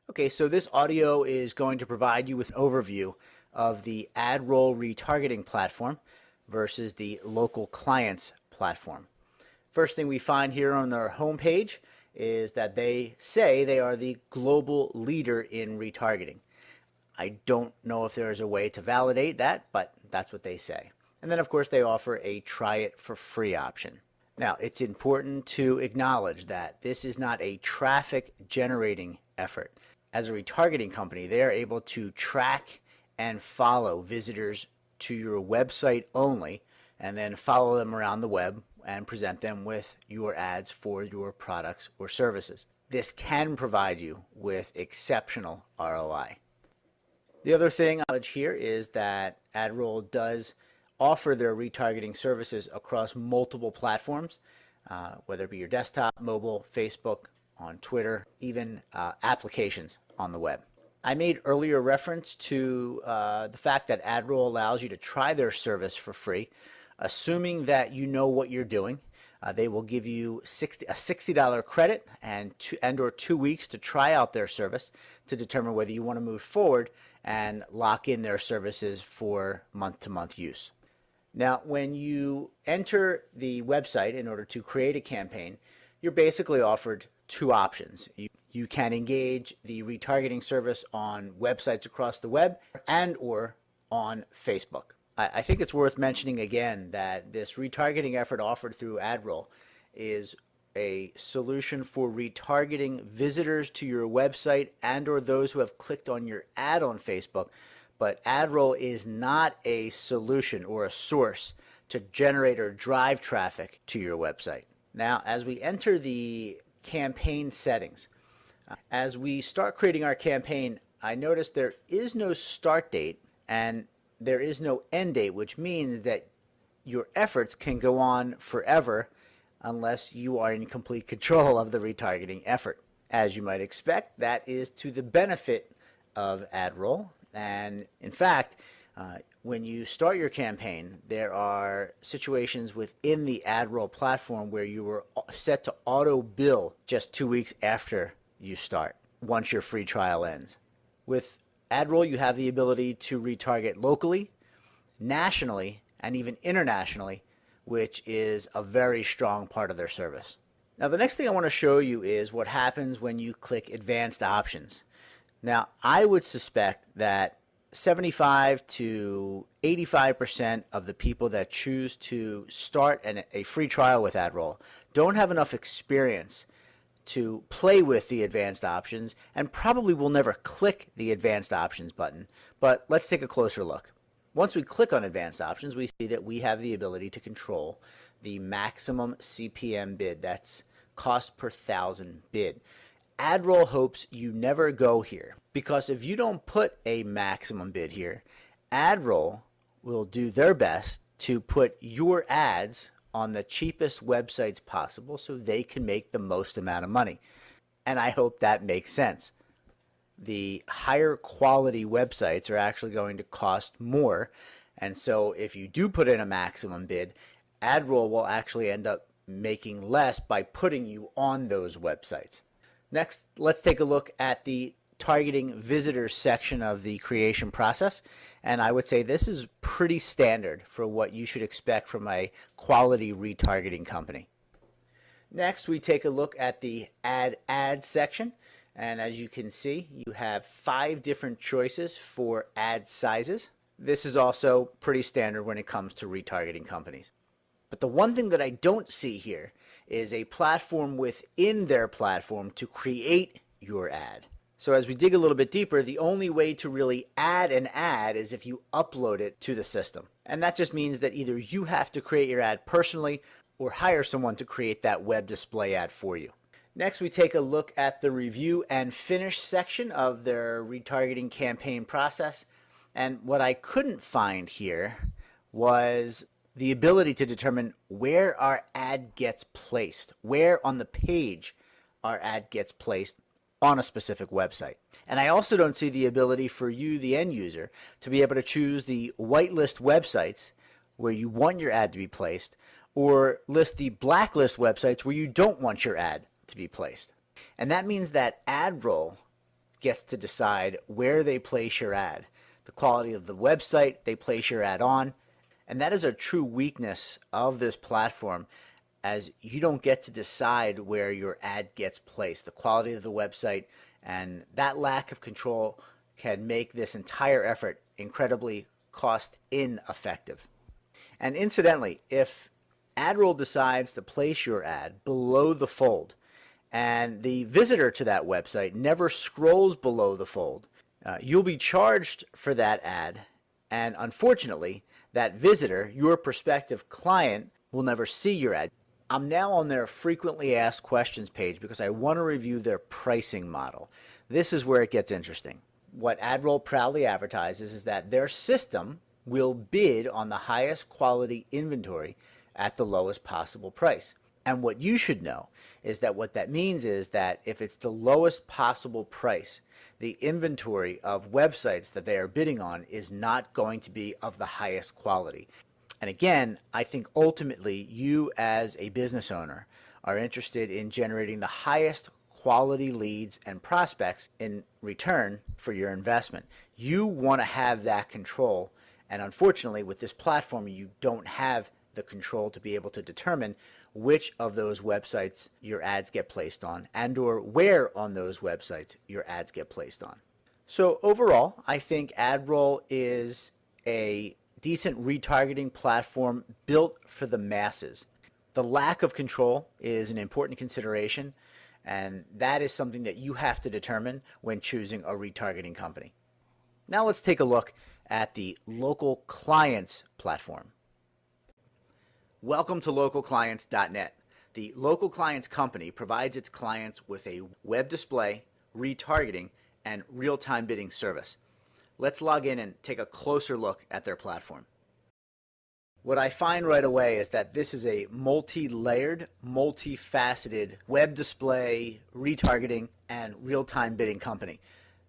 Okay, so this audio is going to provide you with an overview of the Adroll retargeting platform versus the local clients platform. First thing we find here on their homepage is that they say they are the global leader in retargeting. I don't know if there is a way to validate that, but that's what they say. And then, of course, they offer a try it for free option. Now, it's important to acknowledge that this is not a traffic generating effort. As a retargeting company, they are able to track and follow visitors to your website only, and then follow them around the web and present them with your ads for your products or services. This can provide you with exceptional ROI. The other thing I'll add here is that Adroll does offer their retargeting services across multiple platforms, whether it be your desktop, mobile, Facebook, on Twitter, even applications on the web. I made earlier reference to the fact that Adroll allows you to try their service for free, assuming that you know what you're doing. They will give you a $60 credit and or 2 weeks to try out their service to determine whether you want to move forward and lock in their services for month-to-month use. Now, when you enter the website in order to create a campaign, you're basically offered two options. You can engage the retargeting service on websites across the web and or on Facebook. I think it's worth mentioning again that this retargeting effort offered through Adroll is a solution for retargeting visitors to your website and or those who have clicked on your ad on Facebook, but Adroll is not a solution or a source to generate or drive traffic to your website. Now, as we enter the campaign settings, as we start creating our campaign, I noticed there is no start date and there is no end date, which means that your efforts can go on forever unless you are in complete control of the retargeting effort. As you might expect, that is to the benefit of Adroll. And in fact, when you start your campaign, there are situations within the Adroll platform where you were set to auto bill just 2 weeks after you start, once your free trial ends. With Adroll, you have the ability to retarget locally, nationally, and even internationally, which is a very strong part of their service. Now, the next thing I want to show you is what happens when you click Advanced Options. Now, I would suspect that 75 to 85% of the people that choose to start a free trial with Adroll don't have enough experience to play with the advanced options and probably will never click the advanced options button. But let's take a closer look. Once we click on advanced options, we see that we have the ability to control the maximum CPM bid. That's cost per thousand bid. Adroll hopes you never go here, because if you don't put a maximum bid here, Adroll will do their best to put your ads on the cheapest websites possible so they can make the most amount of money. And I hope that makes sense. The higher quality websites are actually going to cost more. And so if you do put in a maximum bid, Adroll will actually end up making less by putting you on those websites. Next, let's take a look at the targeting visitors section of the creation process. And I would say this is pretty standard for what you should expect from a quality retargeting company. Next, we take a look at the add ads section. And as you can see, you have 5 different choices for ad sizes. This is also pretty standard when it comes to retargeting companies. But the one thing that I don't see here is a platform within their platform to create your ad. So as we dig a little bit deeper, the only way to really add an ad is if you upload it to the system. And that just means that either you have to create your ad personally or hire someone to create that web display ad for you. Next, we take a look at the review and finish section of their retargeting campaign process. And what I couldn't find here was the ability to determine where our ad gets placed, where on the page our ad gets placed on a specific website. And I also don't see the ability for you, the end user, to be able to choose the whitelist websites where you want your ad to be placed, or list the blacklist websites where you don't want your ad to be placed. And that means that Adroll gets to decide where they place your ad, the quality of the website they place your ad on, and that is a true weakness of this platform, as you don't get to decide where your ad gets placed, the quality of the website, and that lack of control can make this entire effort incredibly cost ineffective. And incidentally, if Adroll decides to place your ad below the fold and the visitor to that website never scrolls below the fold, you'll be charged for that ad, and unfortunately, that visitor, your prospective client, will never see your ad. I'm now on their frequently asked questions page because I want to review their pricing model. This is where it gets interesting. What Adroll proudly advertises is that their system will bid on the highest quality inventory at the lowest possible price. And what you should know is that what that means is that if it's the lowest possible price, the inventory of websites that they are bidding on is not going to be of the highest quality. And again, I think ultimately you as a business owner are interested in generating the highest quality leads and prospects in return for your investment. You want to have that control, and unfortunately with this platform you don't have the control to be able to determine which of those websites your ads get placed on and or where on those websites your ads get placed on. So overall, I think Adroll is a decent retargeting platform built for the masses. The lack of control is an important consideration, and that is something that you have to determine when choosing a retargeting company. Now let's take a look at the Local Clients platform. Welcome to localclients.net. The Local Clients company provides its clients with a web display, retargeting, and real-time bidding service. Let's log in and take a closer look at their platform. What I find right away is that this is a multi-layered, multifaceted web display, retargeting, and real-time bidding company.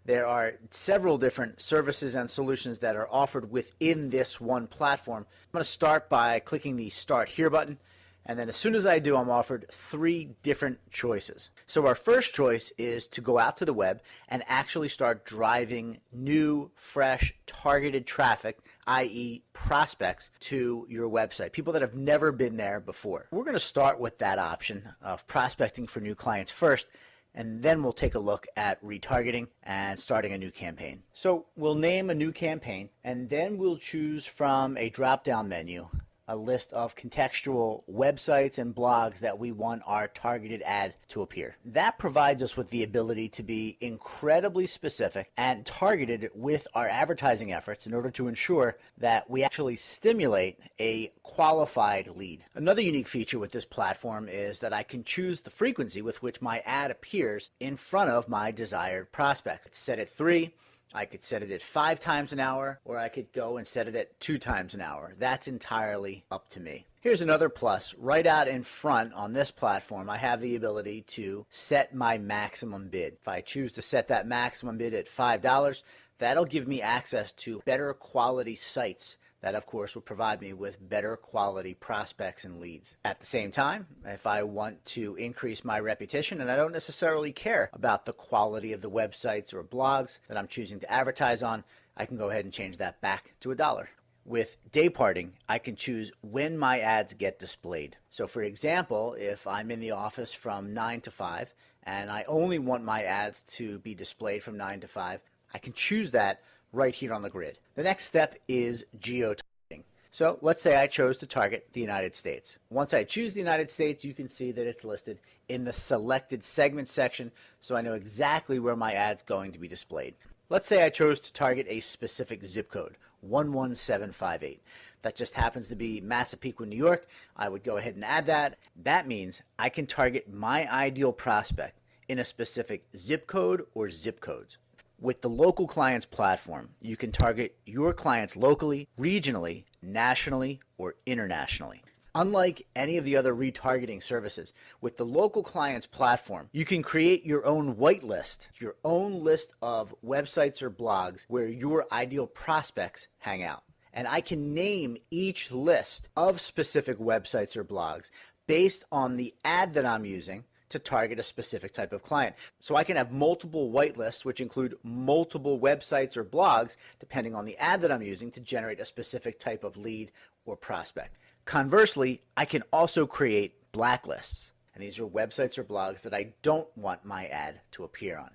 There are several different services and solutions that are offered within this one platform. I'm going to start by clicking the Start Here button, and then as soon as I do, I'm offered 3 different choices. So our first choice is to go out to the web and actually start driving new, fresh, targeted traffic, i.e. prospects, to your website, people that have never been there before. We're going to start with that option of prospecting for new clients first, and then we'll take a look at retargeting and starting a new campaign. So we'll name a new campaign, and then we'll choose from a drop-down menu a list of contextual websites and blogs that we want our targeted ad to appear. That provides us with the ability to be incredibly specific and targeted with our advertising efforts in order to ensure that we actually stimulate a qualified lead. Another unique feature with this platform is that I can choose the frequency with which my ad appears in front of my desired prospects. It's set at 3. I could set it at 5 times an hour, or I could go and set it at 2 times an hour. That's entirely up to me. Here's another plus. Right out in front on this platform, I have the ability to set my maximum bid. If I choose to set that maximum bid at $5, that'll give me access to better quality sites that, of course, will provide me with better quality prospects and leads. At the same time, if I want to increase my reputation and I don't necessarily care about the quality of the websites or blogs that I'm choosing to advertise on, I can go ahead and change that back to $1. With day parting, I can choose when my ads get displayed. So for example, if I'm in the office from 9 to 5 and I only want my ads to be displayed from 9 to 5, I can choose that right here on the grid. The next step is geo-targeting. So let's say I chose to target the United States. Once I choose the United States, you can see that it's listed in the selected segment section, so I know exactly where my ad's going to be displayed. Let's say I chose to target a specific zip code, 11758. That just happens to be Massapequa, New York. I would go ahead and add that. That means I can target my ideal prospect in a specific zip code or zip codes. With the Local Clients platform, you can target your clients locally, regionally, nationally, or internationally. Unlike any of the other retargeting services, with the Local Clients platform, you can create your own whitelist, your own list of websites or blogs where your ideal prospects hang out. And I can name each list of specific websites or blogs based on the ad that I'm using to target a specific type of client. So I can have multiple whitelists, which include multiple websites or blogs, depending on the ad that I'm using, to generate a specific type of lead or prospect. Conversely, I can also create blacklists, and these are websites or blogs that I don't want my ad to appear on.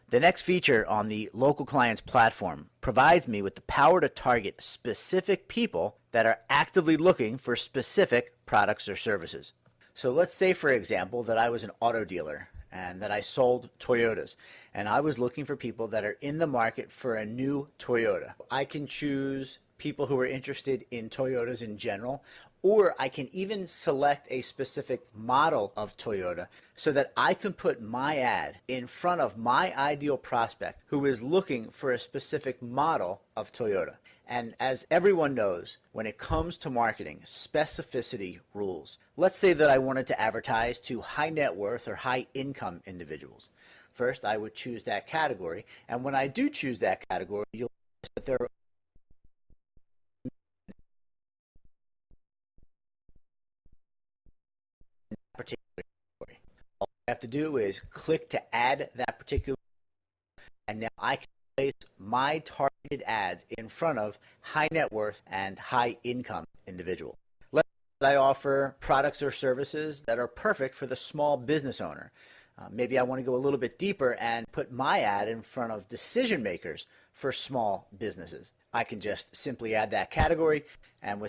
The next feature on the local clients platform provides me with the power to target specific people that are actively looking for specific products or services. So let's say, for example, that I was an auto dealer and that I sold Toyotas, and I was looking for people that are in the market for a new Toyota. I can choose people who are interested in Toyotas in general, or I can even select a specific model of Toyota so that I can put my ad in front of my ideal prospect who is looking for a specific model of Toyota. And as everyone knows, when it comes to marketing, specificity rules. Let's say that I wanted to advertise to high net worth or high income individuals. First, I would choose that category, and when I do choose that category, you'll notice that there are particular category. All I have to do is click to add that particular, and now I can place my targeted ads in front of high net worth and high income individuals. Let's say I offer products or services that are perfect for the small business owner. Maybe I want to go a little bit deeper and put my ad in front of decision makers for small businesses. I can just simply add that category and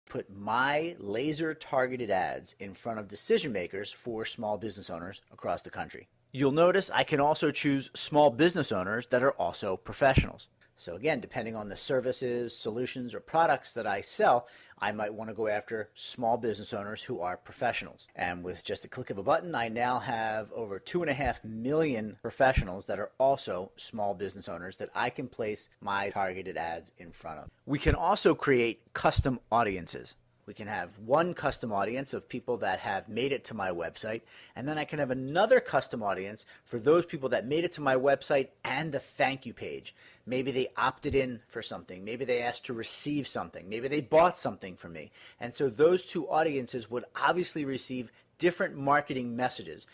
put my laser targeted ads in front of decision makers for small business owners across the country. You'll notice I can also choose small business owners that are also professionals. So again, depending on the services, solutions, or products that I sell, I might want to go after small business owners who are professionals. And with just a click of a button, I now have over 2.5 million professionals that are also small business owners that I can place my targeted ads in front of. We can also create custom audiences. We can have one custom audience of people that have made it to my website, and then I can have another custom audience for those people that made it to my website and the thank you page. Maybe they opted in for something. Maybe they asked to receive something. Maybe they bought something from me. And so those two audiences would obviously receive different marketing messages.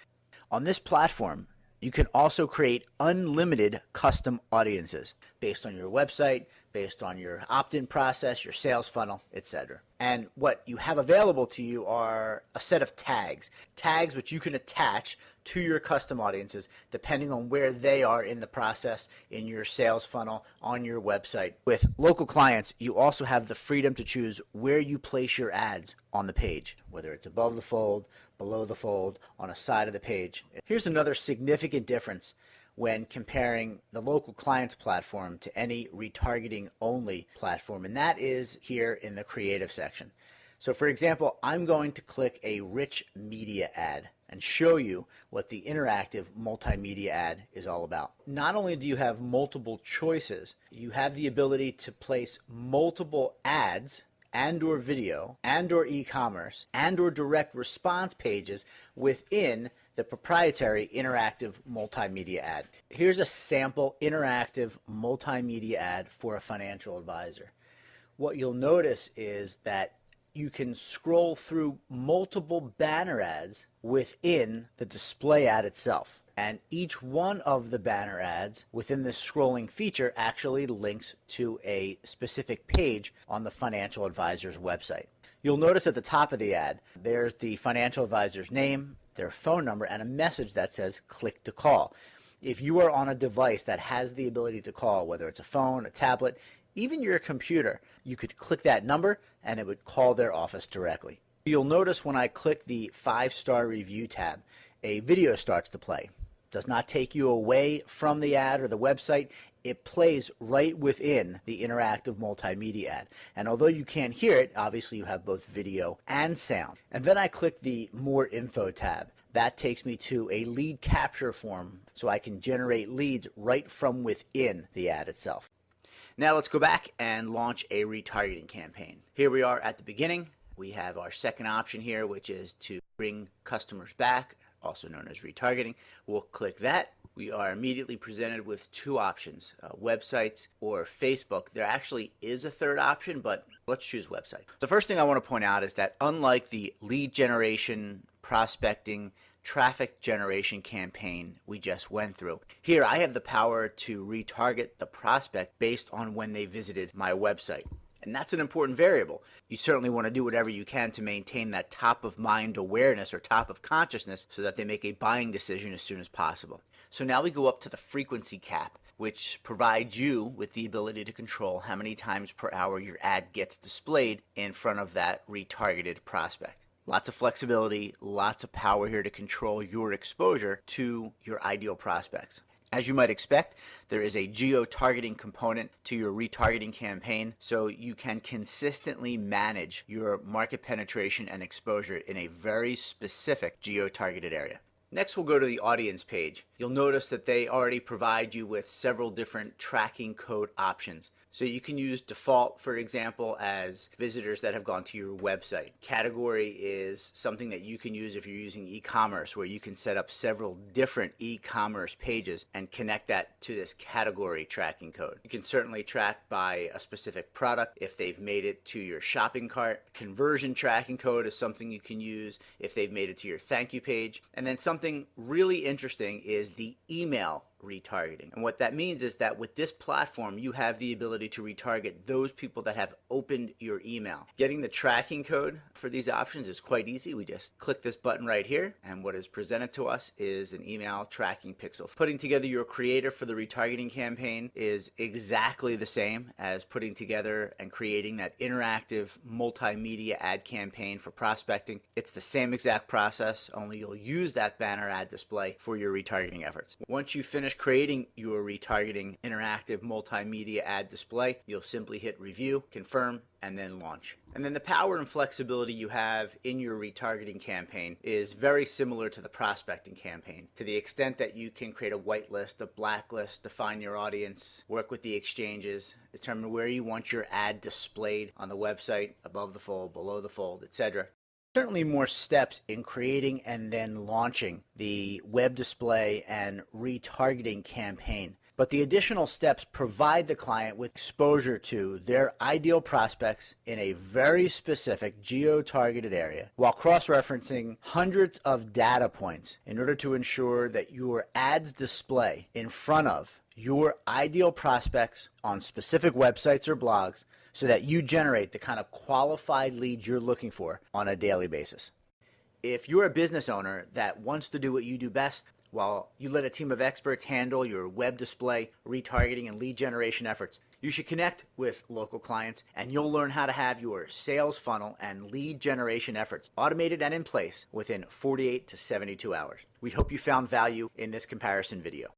On this platform, you can also create unlimited custom audiences based on your website, based on your opt-in process, your sales funnel, etc. And what you have available to you are a set of tags which you can attach to your custom audiences depending on where they are in the process, in your sales funnel, on your website. With local clients, you also have the freedom to choose where you place your ads on the page, whether it's above the fold, below the fold, on a side of the page. Here's another significant difference when comparing the local clients platform to any retargeting only platform, and that is here in the creative section. So for example, I'm going to click a rich media ad and show you what the interactive multimedia ad is all about. Not only do you have multiple choices, you have the ability to place multiple ads and or video and or e-commerce and or direct response pages within the proprietary interactive multimedia ad. Here's a sample interactive multimedia ad for a financial advisor. What you'll notice is that you can scroll through multiple banner ads within the display ad itself. And each one of the banner ads within this scrolling feature actually links to a specific page on the financial advisor's website. You'll notice at the top of the ad, there's the financial advisor's name, their phone number, and a message that says click to call. If you are on a device that has the ability to call, whether it's a phone, a tablet, even your computer, you could click that number and it would call their office directly. You'll notice when I click the 5-star review tab, a video starts to play. It does not take you away from the ad or the website. It plays right within the interactive multimedia ad. And although you can't hear it, obviously you have both video and sound. And then I click the More Info tab. That takes me to a lead capture form so I can generate leads right from within the ad itself. Now let's go back and launch a retargeting campaign. Here we are at the beginning. We have our second option here, which is to bring customers back, also known as retargeting. We'll click that. We are immediately presented with two options, websites or Facebook. There actually is a third option, but let's choose website. The first thing I want to point out is that unlike the lead generation, prospecting, traffic generation campaign we just went through. Here I have the power to retarget the prospect based on when they visited my website. And that's an important variable. You certainly want to do whatever you can to maintain that top of mind awareness or top of consciousness so that they make a buying decision as soon as possible. So now we go up to the frequency cap, which provides you with the ability to control how many times per hour your ad gets displayed in front of that retargeted prospect. Lots of flexibility, lots of power here to control your exposure to your ideal prospects. As you might expect, there is a geo-targeting component to your retargeting campaign, so you can consistently manage your market penetration and exposure in a very specific geo-targeted area. Next, we'll go to the audience page. You'll notice that they already provide you with several different tracking code options. So you can use default, for example, as visitors that have gone to your website. Category is something that you can use if you're using e-commerce, where you can set up several different e-commerce pages and connect that to this category tracking code. You can certainly track by a specific product if they've made it to your shopping cart. Conversion tracking code is something you can use if they've made it to your thank you page. And then something really interesting is the email retargeting. And what that means is that with this platform, you have the ability to retarget those people that have opened your email. Getting the tracking code for these options is quite easy. We just click this button right here, and what is presented to us is an email tracking pixel. Putting together your creator for the retargeting campaign is exactly the same as putting together and creating that interactive multimedia ad campaign for prospecting. It's the same exact process, only you'll use that banner ad display for your retargeting efforts. Once you finish creating your retargeting interactive multimedia ad display, you'll simply hit review, confirm, and then launch. And then the power and flexibility you have in your retargeting campaign is very similar to the prospecting campaign, to the extent that you can create a whitelist, a blacklist, define your audience, work with the exchanges, determine where you want your ad displayed on the website, above the fold, below the fold, etc. Certainly more steps in creating and then launching the web display and retargeting campaign. But the additional steps provide the client with exposure to their ideal prospects in a very specific geo-targeted area, while cross-referencing hundreds of data points in order to ensure that your ads display in front of your ideal prospects on specific websites or blogs, so that you generate the kind of qualified leads you're looking for on a daily basis. If you're a business owner that wants to do what you do best, while you let a team of experts handle your web display, retargeting, and lead generation efforts, you should connect with local clients, and you'll learn how to have your sales funnel and lead generation efforts automated and in place within 48 to 72 hours. We hope you found value in this comparison video.